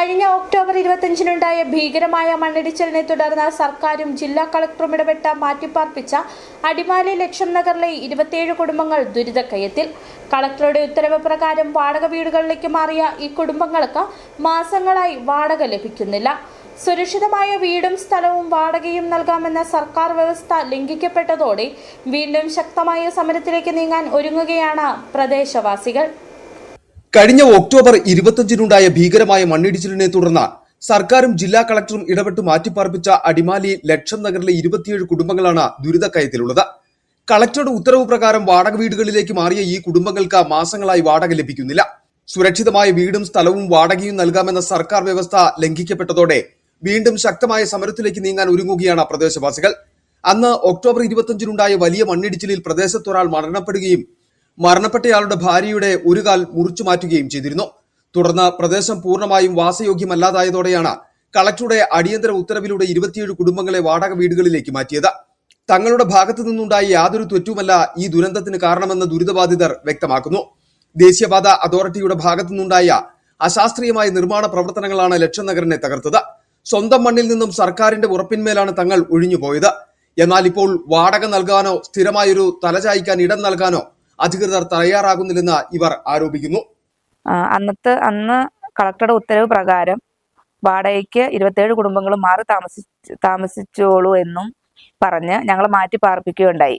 കഴിഞ്ഞ ഒക്ടോബർ 25-നുണ്ടായ ഭീകരമായ മണ്ണിടിച്ചിലിനെ തുടർന്ന് സർക്കാരും ജില്ലാ കളക്ടറും ഇടപെട്ട് മാറ്റിപ്പാർപ്പിച്ച അടിമാലി ലക്ഷം നഗറിലെ 27 കുടുംബങ്ങൾ ദുരിതക്കയത്തിൽ. കളക്ടറുടെ ഉത്തരവ് പ്രകാരം വാടക വീടുകളിലേക്ക് മാറിയ ഈ കുടുംബങ്ങൾക്ക് മാസങ്ങളായി വാടക ലഭിക്കുന്നില്ല. സുരക്ഷിതമായ വീടും സ്ഥലവും വാടകയും നൽകാമെന്ന സർക്കാർ വ്യവസ്ഥ ലംഘിക്കപ്പെട്ടതോടെ വീണ്ടും ശക്തമായ സമരത്തിലേക്ക് നീങ്ങാൻ ഒരുങ്ങുകയാണ് പ്രദേശവാസികൾ. കഴിഞ്ഞ ഒക്ടോബർ 25-നുണ്ടായ ഭീകരമായ മണ്ണിടിച്ചിലിനെ തുടർന്ന് സർക്കാരും ജില്ലാ കളക്ടറും ഇടപെട്ട് മാറ്റിപ്പാർപ്പിച്ച അടിമാലി ലക്ഷം നഗറിലെ 27 കുടുംബങ്ങളാണ് ദുരിതക്കയത്തിലുള്ളത്. കളക്ടറുടെ ഉത്തരവ് പ്രകാരം വാടക വീടുകളിലേക്ക് മാറിയ ഈ കുടുംബങ്ങൾക്ക് മാസങ്ങളായി വാടക ലഭിക്കുന്നില്ല. സുരക്ഷിതമായ വീടും സ്ഥലവും വാടകയും നൽകാമെന്ന സർക്കാർ വ്യവസ്ഥ ലംഘിക്കപ്പെട്ടതോടെ വീണ്ടും ശക്തമായ സമരത്തിലേക്ക് നീങ്ങാൻ ഒരുങ്ങുകയാണ് പ്രദേശവാസികൾ. അന്ന് ഒക്ടോബർ 25-നുണ്ടായ വലിയ മണ്ണിടിച്ചിലിൽ പ്രദേശത്തൊരാൾ മരണപ്പെടുകയും മരണപ്പെട്ടയാളുടെ ഭാര്യയുടെ ഒരു കാൽ മുറിച്ചു മാറ്റുകയും ചെയ്തിരുന്നു. തുടർന്ന് പ്രദേശം പൂർണ്ണമായും വാസയോഗ്യമല്ലാതായതോടെയാണ് കളക്ടറുടെ അടിയന്തര ഉത്തരവിലൂടെ 27 കുടുംബങ്ങളെ വാടക വീടുകളിലേക്ക് മാറ്റിയത്. തങ്ങളുടെ ഭാഗത്തു നിന്നുണ്ടായ യാതൊരു തെറ്റുമല്ല ഈ ദുരന്തത്തിന് കാരണമെന്ന് ദുരിതബാധിതർ വ്യക്തമാക്കുന്നു. ദേശീയപാത അതോറിറ്റിയുടെ ഭാഗത്തു നിന്നുണ്ടായ അശാസ്ത്രീയമായ നിർമ്മാണ പ്രവർത്തനങ്ങളാണ് ലക്ഷം നഗറിനെ തകർത്തത്. സ്വന്തം മണ്ണിൽ നിന്നും സർക്കാരിന്റെ ഉറപ്പിന്മേലാണ് തങ്ങൾ ഒഴിഞ്ഞുപോയത്. എന്നാൽ ഇപ്പോൾ വാടക നൽകാനോ സ്ഥിരമായൊരു തലചായ്ക്കാൻ ഇടം നൽകാനോ അധികൃതർ തയ്യാറാകുന്നില്ലെന്ന് ഇവർ ആരോപിക്കുന്നു. അന്ന് കളക്ടറുടെ ഉത്തരവ് പ്രകാരം വാടകയ്ക്ക് 27 കുടുംബങ്ങളും മാറി താമസിച്ചോളൂ എന്നും പറഞ്ഞ് ഞങ്ങൾ മാറ്റി പാർപ്പിക്കുകയുണ്ടായി.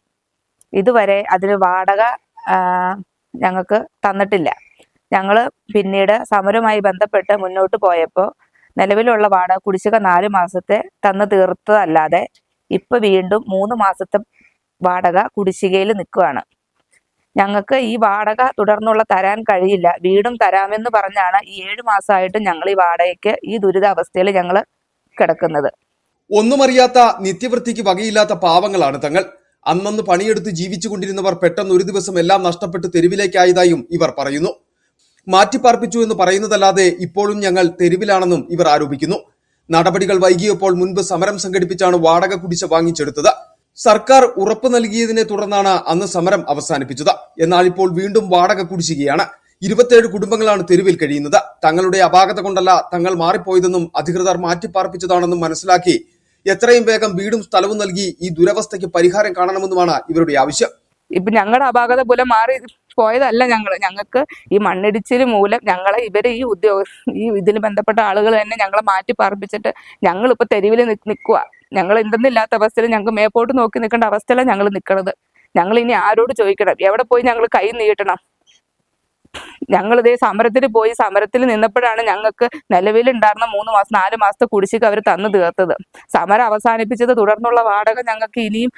ഇതുവരെ അതിന് വാടക ഞങ്ങൾക്ക് തന്നിട്ടില്ല. ഞങ്ങൾ പിന്നീട് സമരവുമായി ബന്ധപ്പെട്ട് മുന്നോട്ട് പോയപ്പോൾ നിലവിലുള്ള വാടക കുടിശ്ശിക 4 മാസത്തെ തന്നു തീർത്തതല്ലാതെ ഇപ്പൊ വീണ്ടും 3 മാസത്തെ വാടക കുടിശ്ശികയിൽ നിൽക്കുകയാണ്. ഞങ്ങൾക്ക് ഈ വാടക തുടർന്നുള്ള തരാൻ കഴിയില്ല. വീടും തരാമെന്ന് പറഞ്ഞാണ് ഈ 7 മാസമായിട്ട് ഞങ്ങൾ ഈ വാടകയ്ക്ക് ഈ ദുരിതാവസ്ഥയിൽ ഞങ്ങൾ കിടക്കുന്നത്. ഒന്നുമറിയാത്ത നിത്യവൃത്തിക്ക് വകയില്ലാത്ത പാവങ്ങളാണ് തങ്ങൾ. അന്നന്ന് പണിയെടുത്ത് ജീവിച്ചുകൊണ്ടിരുന്നവർ പെട്ടെന്ന് ഒരു ദിവസം എല്ലാം നഷ്ടപ്പെട്ട് തെരുവിലേക്കായതായും ഇവർ പറയുന്നു. മാറ്റിപ്പാർപ്പിച്ചു എന്ന് പറയുന്നതല്ലാതെ ഇപ്പോഴും ഞങ്ങൾ തെരുവിലാണെന്നും ഇവർ ആരോപിക്കുന്നു. നടപടികൾ വൈകിയപ്പോൾ മുൻപ് സമരം സംഘടിപ്പിച്ചാണ് വാടക കുടിശ്ശിക വാങ്ങിച്ചെടുത്തത്. സർക്കാർ ഉറപ്പ് നൽകിയതിനെ തുടർന്നാണ് അന്ന് സമരം അവസാനിപ്പിച്ചത്. എന്നാൽ ഇപ്പോൾ വീണ്ടും വാടക കുടിശ്ശികയാണ്. 27 കുടുംബങ്ങളാണ് തെരുവിൽ കഴിയുന്നത്. തങ്ങളുടെ അപാകത കൊണ്ടല്ല തങ്ങൾ മാറിപ്പോയതെന്നും അധികൃതർ മാറ്റിപ്പാർപ്പിച്ചതാണെന്നും മനസ്സിലാക്കി എത്രയും വേഗം വീടും സ്ഥലവും നൽകി ഈ ദുരവസ്ഥയ്ക്ക് പരിഹാരം കാണണമെന്നുമാണ് ഇവരുടെ ആവശ്യം. ഇപ്പൊ ഞങ്ങളുടെ അപാകത മൂലം മാറി പോയതല്ല. ഞങ്ങൾക്ക് ഈ മണ്ണിടിച്ചിൽ മൂലം ഈ ഇതിന് ബന്ധപ്പെട്ട ആളുകൾ തന്നെ ഞങ്ങളെ മാറ്റി പാർപ്പിച്ചിട്ട് ഞങ്ങളിപ്പോ തെരുവിൽ നിൽക്കുക. ഞങ്ങൾ എന്തെന്നില്ലാത്ത അവസ്ഥയിൽ ഞങ്ങൾക്ക് മേപ്പോട്ട് നോക്കി നിൽക്കേണ്ട അവസ്ഥയിലാണ് ഞങ്ങൾ നിൽക്കുന്നത്. ഞങ്ങൾ ഇനി ആരോട് ചോദിക്കണം? എവിടെ പോയി ഞങ്ങൾ കൈ നീട്ടണം? ഞങ്ങളിതേ സമരത്തിൽ പോയി സമരത്തിൽ നിന്നപ്പോഴാണ് ഞങ്ങൾക്ക് നിലവിലുണ്ടായിരുന്ന 3 മാസം 4 മാസത്തെ കുടിശ്ശിക അവർ തന്നു തീർത്തത്. സമരം അവസാനിപ്പിച്ചത് തുടർന്നുള്ള വാടക ഞങ്ങൾക്ക് ഇനിയും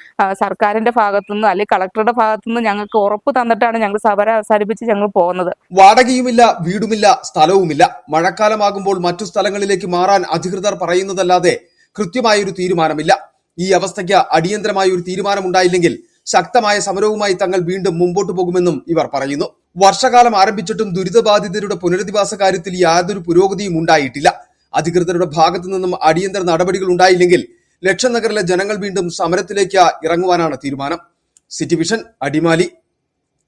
സർക്കാരിന്റെ ഭാഗത്തുനിന്ന് അല്ലെങ്കിൽ കളക്ടറുടെ ഭാഗത്തുനിന്ന് ഞങ്ങൾക്ക് ഉറപ്പ് തന്നിട്ടാണ് ഞങ്ങൾ സമരം അവസാനിപ്പിച്ച് ഞങ്ങൾ പോകുന്നത്. വാടകയുമില്ല, വീടുമില്ല, സ്ഥലവുമില്ല. മഴക്കാലമാകുമ്പോൾ മറ്റു സ്ഥലങ്ങളിലേക്ക് മാറാൻ അധികൃതർ പറയുന്നതല്ലാതെ കൃത്യമായൊരു തീരുമാനമില്ല. ഈ അവസ്ഥയ്ക്ക് അടിയന്തരമായ ഒരു തീരുമാനമുണ്ടായില്ലെങ്കിൽ ശക്തമായ സമരവുമായി തങ്ങൾ വീണ്ടും മുമ്പോട്ട് പോകുമെന്നും ഇവർ പറയുന്നു. വർഷകാലം ആരംഭിച്ചിട്ടും ദുരിതബാധിതരുടെ പുനരധിവാസ കാര്യത്തിൽ യാതൊരു പുരോഗതിയും ഉണ്ടായിട്ടില്ല. അധികൃതരുടെ ഭാഗത്തു നിന്നും അടിയന്തര നടപടികൾ ഉണ്ടായില്ലെങ്കിൽ ലക്ഷം നഗറിലെ ജനങ്ങൾ വീണ്ടും സമരത്തിലേക്ക് ഇറങ്ങുവാനാണ് തീരുമാനം. City vision, Adimali.